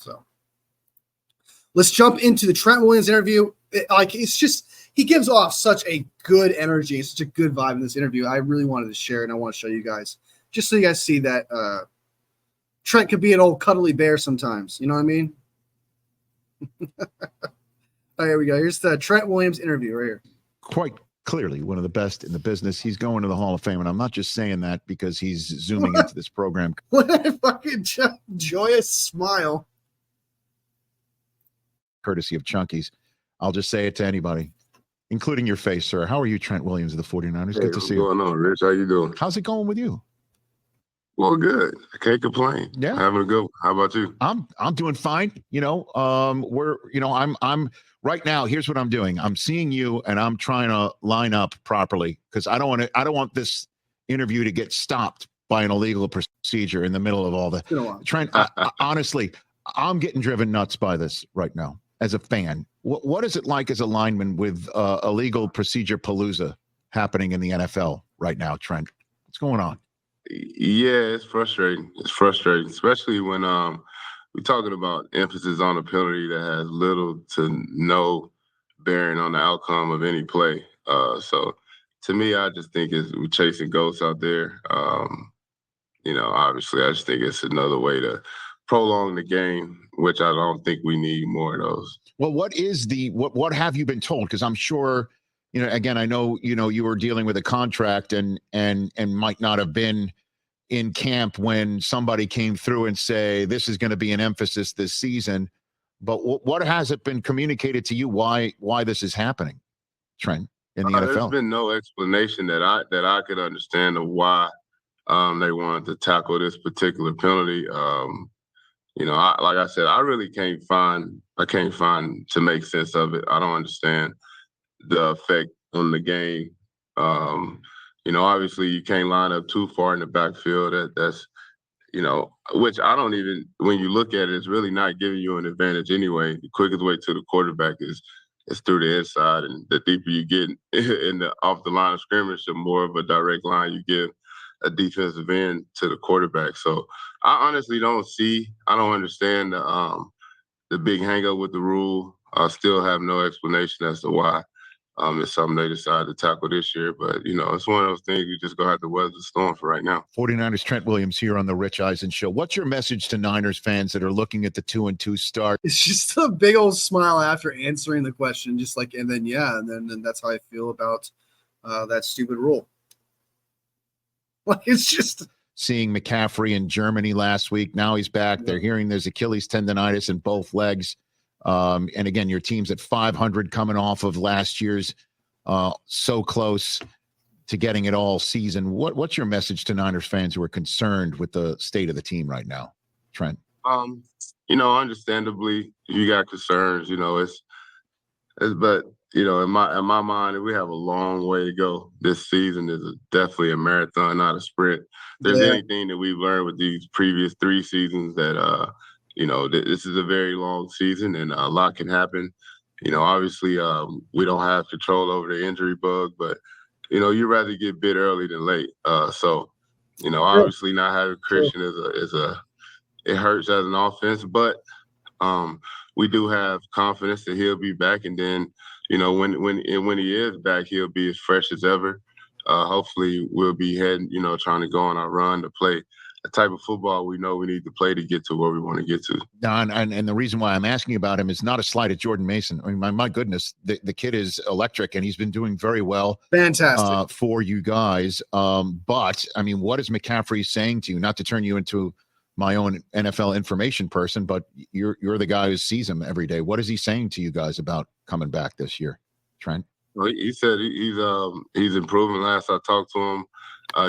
So let's jump into the Trent Williams interview. He gives off such a good energy, such a good vibe in this interview. I really wanted to share it, and I want to show you guys, just so you guys see that Trent could be an old cuddly bear sometimes. You know what I mean? All right, here we go. Here's the Trent Williams interview right here. Quite clearly one of the best in the business. He's going to the Hall of Fame, and I'm not just saying that because he's zooming into this program. What a fucking joyous smile. Courtesy of Chunkies. I'll just say it to anybody, including your face, sir. How are you, Trent Williams of the 49ers? Hey, good to see you. What's going on, Rich? How you doing? How's it going with you? Well, good. I can't complain. Yeah. Having a good one. How about you? I'm doing fine. I'm right now. Here's what I'm doing. I'm seeing you, and I'm trying to line up properly because I don't want this interview to get stopped by an illegal procedure in the middle of all the. Trent, honestly, I'm getting driven nuts by this right now as a fan. What is it like as a lineman with illegal procedure palooza happening in the NFL right now, Trent? What's going on? Yeah, it's frustrating. It's frustrating, especially when we're talking about emphasis on a penalty that has little to no bearing on the outcome of any play. So to me, I just think we're chasing ghosts out there. Obviously, I just think it's another way to prolong the game, which I don't think we need more of those. Well, what have you been told? Because I'm sure, again, I know, you were dealing with a contract and might not have been in camp when somebody came through and say, this is going to be an emphasis this season. But what has it been communicated to you? Why this is happening, Trent, in the NFL? There's been no explanation that I could understand of why they wanted to tackle this particular penalty. Like I said, I really can't find to make sense of it. I don't understand the effect on the game. Obviously you can't line up too far in the backfield. That's which I don't even, when you look at it, it's really not giving you an advantage anyway. The quickest way to the quarterback is through the inside, and the deeper you get off the line of scrimmage, the more of a direct line you give a defensive end to the quarterback. So I honestly don't understand the big hang up with the rule. I still have no explanation as to why. It's something they decided to tackle this year, but it's one of those things you just gonna have to weather the storm for right now. 49ers Trent Williams here on the Rich Eisen Show. What's your message to Niners fans that are looking at the 2-2 start? It's just a big old smile after answering the question, just like, and then that's how I feel about that stupid rule. Like, it's just seeing McCaffrey in Germany last week. Now he's back. They're hearing there's Achilles tendonitis in both legs. And again, your team's at 500 coming off of last year's so close to getting it all season. What's your message to Niners fans who are concerned with the state of the team right now, Trent? Understandably, you got concerns. But in my mind, we have a long way to go. This season is definitely a marathon, not a sprint. There's anything that we've learned with these previous 3 seasons that this is a very long season and a lot can happen. Obviously, we don't have control over the injury bug, but you'd rather get bit early than late. Obviously not having Christian it hurts as an offense, but we do have confidence that he'll be back, and then when he is back, he'll be as fresh as ever. Hopefully, we'll be heading, trying to go on our run to play the type of football we know we need to play to get to where we want to get to. And the reason why I'm asking about him is not a slight at Jordan Mason. I mean, my goodness, the kid is electric, and he's been doing very well. Fantastic for you guys. But I mean, what is McCaffrey saying to you? Not to turn you into my own NFL information person, but you're the guy who sees him every day. What is he saying to you guys about coming back this year, Trent? Well, he said he's improving. Last I talked to him,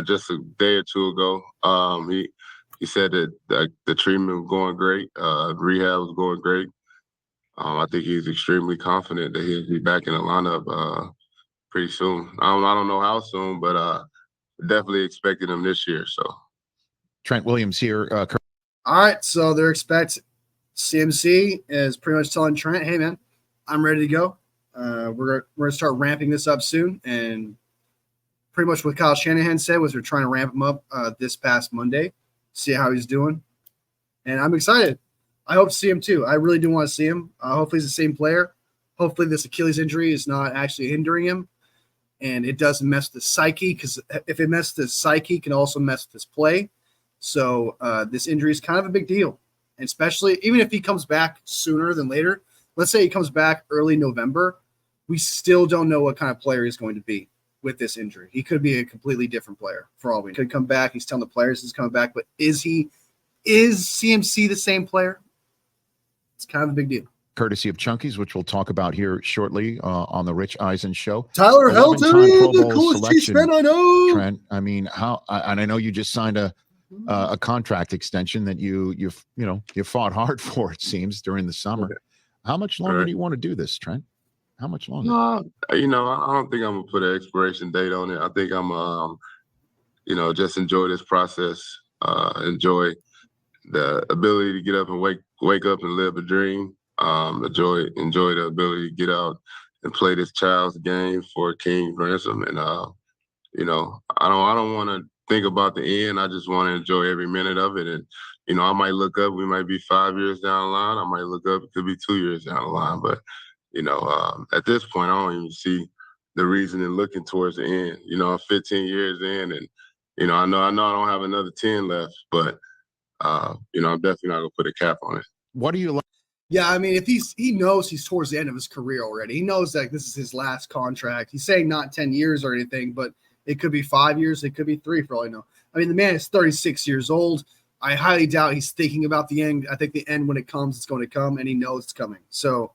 just a day or two ago, he said that the treatment was going great, rehab was going great. I think he's extremely confident that he'll be back in the lineup pretty soon. I don't know how soon, but definitely expecting him this year. So, Trent Williams here. All right, so they're expecting CMC is pretty much telling Trent, "Hey man, I'm ready to go. We're gonna start ramping this up soon." And pretty much what Kyle Shanahan said was we're trying to ramp him up this past Monday, see how he's doing, and I'm excited. I hope to see him too. I really do want to see him. Hopefully he's the same player. Hopefully this Achilles injury is not actually hindering him, and it doesn't mess with the psyche, because if it messes with the psyche, it can also mess with his play. So this injury is kind of a big deal, and especially even if he comes back sooner than later. Let's say he comes back early November, we still don't know what kind of player he's going to be with this injury. He could be a completely different player for all we know. Could come back. He's telling the players he's coming back, but is CMC the same player? It's kind of a big deal. Courtesy of Chunkies, which we'll talk about here shortly on the Rich Eisen show. Tyler Helton, the coolest cheese fan I know. Trent, I mean, and I know you just signed a contract extension that you fought hard for, it seems, during the summer. How much longer do you want to do this, Trent? How much longer? I don't think I'm gonna put an expiration date on it. I think I'm just enjoy this process, enjoy the ability to get up and wake up and live a dream. Enjoy the ability to get out and play this child's game for King's ransom. And I don't want to think about the end. I just want to enjoy every minute of it. And I might look up, we might be 5 years down the line. I might look up, it could be 2 years down the line. But at this point, I don't even see the reason in looking towards the end. I'm 15 years in, and I know I don't have another 10 left, but I'm definitely not gonna put a cap on it. What do you like? Yeah, I mean, if he knows he's towards the end of his career already. He knows that this is his last contract. He's saying not 10 years or anything, but it could be 5 years, it could be 3 for all I know. I mean, the man is 36 years old. I highly doubt he's thinking about the end. I think the end, when it comes, it's going to come, and he knows it's coming. So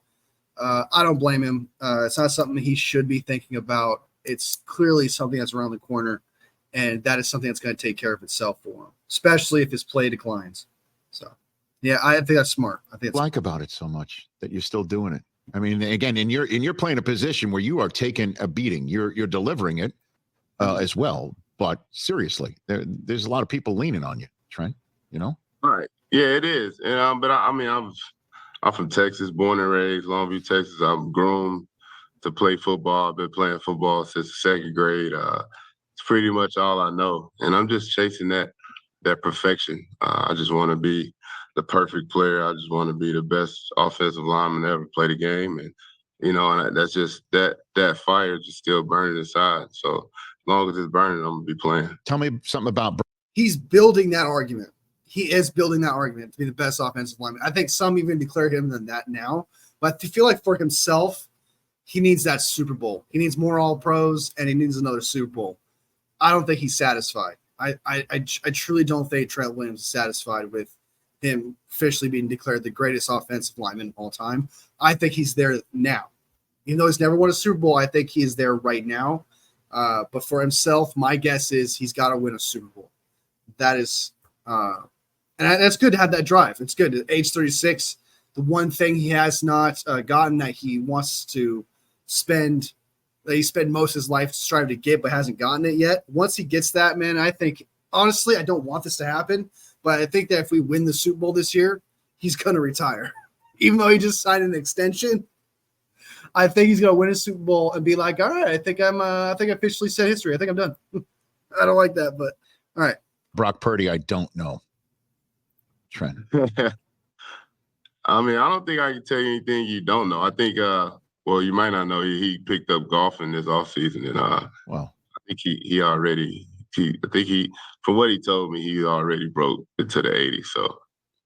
I don't blame him. It's not something he should be thinking about. It's clearly something that's around the corner, and that is something that's going to take care of itself for him, especially if his play declines. So, yeah, I think that's smart. I think it's about it so much that you're still doing it. I mean, again, and you're playing a position where you are taking a beating. You're delivering it as well. But seriously, there's a lot of people leaning on you, Trent. All right. Yeah, it is. And but I'm from Texas, born and raised, Longview, Texas. I'm groomed to play football. I've been playing football since the second grade. It's pretty much all I know, and I'm just chasing that perfection. I just want to be the perfect player. I just want to be the best offensive lineman to ever play the game, and and that's just that fire just still burning inside. So as long as it's burning, I'm gonna be playing. Tell me something about. He's building that argument. He is building that argument to be the best offensive lineman. I think some even declare him than that now. But I feel like for himself, he needs that Super Bowl. He needs more All-Pros, and he needs another Super Bowl. I don't think he's satisfied. I truly don't think Trent Williams is satisfied with him officially being declared the greatest offensive lineman of all time. I think he's there now. Even though he's never won a Super Bowl, I think he is there right now. But for himself, my guess is he's got to win a Super Bowl. That is and that's good to have that drive. It's good. At age 36, the one thing he has not gotten that he wants to spend most of his life striving to get, but hasn't gotten it yet. Once he gets that, man, I think, honestly, I don't want this to happen, but I think that if we win the Super Bowl this year, he's going to retire. Even though he just signed an extension, I think he's going to win a Super Bowl and be like, all right, I think I officially set history. I think I'm done. I don't like that, but all right. Brock Purdy, I don't know. Trent. I mean, I don't think I can tell you anything you don't know. I think, you might not know, he picked up golfing this offseason, and I think he already, from what he told me, he already broke into the 80s. So,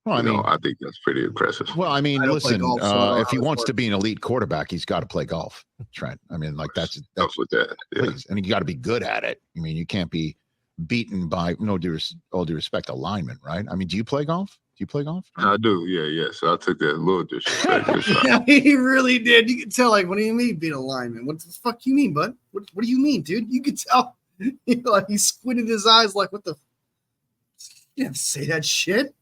I think that's pretty impressive. Well, I mean, listen, if he wants to be an elite quarterback, he's got to play golf, Trent. I mean, like that's with that. Yeah. Please, and you got to be good at it. I mean, you can't be beaten by all due respect, a lineman, right? I mean, do you play golf? I do, yeah. So I took that a little disrespect. Yeah, he really did. You could tell, like, what do you mean being a lineman? What the fuck you mean, bud? What do you mean, dude? You could tell. Like, he squinted his eyes like, what the? You didn't say that shit.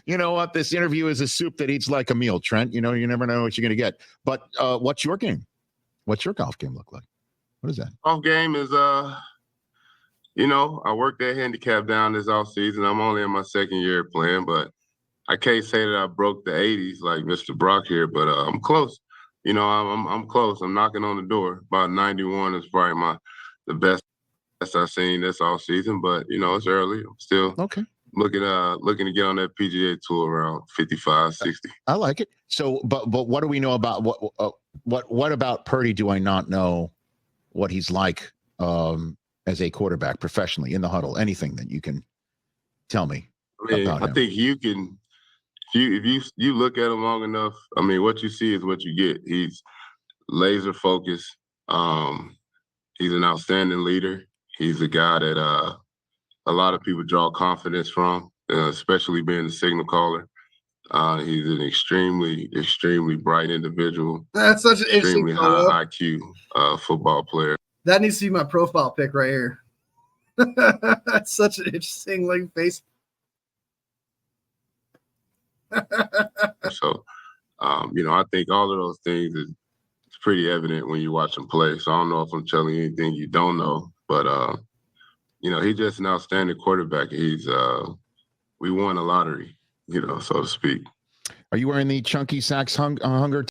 You know what? This interview is a soup that eats like a meal, Trent. You never know what you're going to get. But what's your game? What's your golf game look like? What is that? Golf game is I worked that handicap down this offseason. I'm only in my second year playing, but I can't say that I broke the 80s like Mr. Brock here, but I'm close. I'm close. I'm knocking on the door. About 91 is probably the best I've seen this offseason, but it's early. I'm still looking to get on that PGA tour around 55, 60. I like it. So, but what do we know about what about Purdy? Do I not know what he's like as a quarterback professionally in the huddle? Anything that you can tell me about him? I think you can. If you look at him long enough, I mean, what you see is what you get. He's laser focused. He's an outstanding leader. He's a guy that a lot of people draw confidence from, especially being the signal caller. He's an extremely, extremely bright individual. That's such an extremely interesting high IQ football player. That needs to be my profile pic right here. That's such an interesting face. So, I think all of those things is pretty evident when you watch him play. So I don't know if I'm telling you anything you don't know, but he's just an outstanding quarterback. He's we won a lottery, so to speak. Are you wearing the Chunky Sacks hunger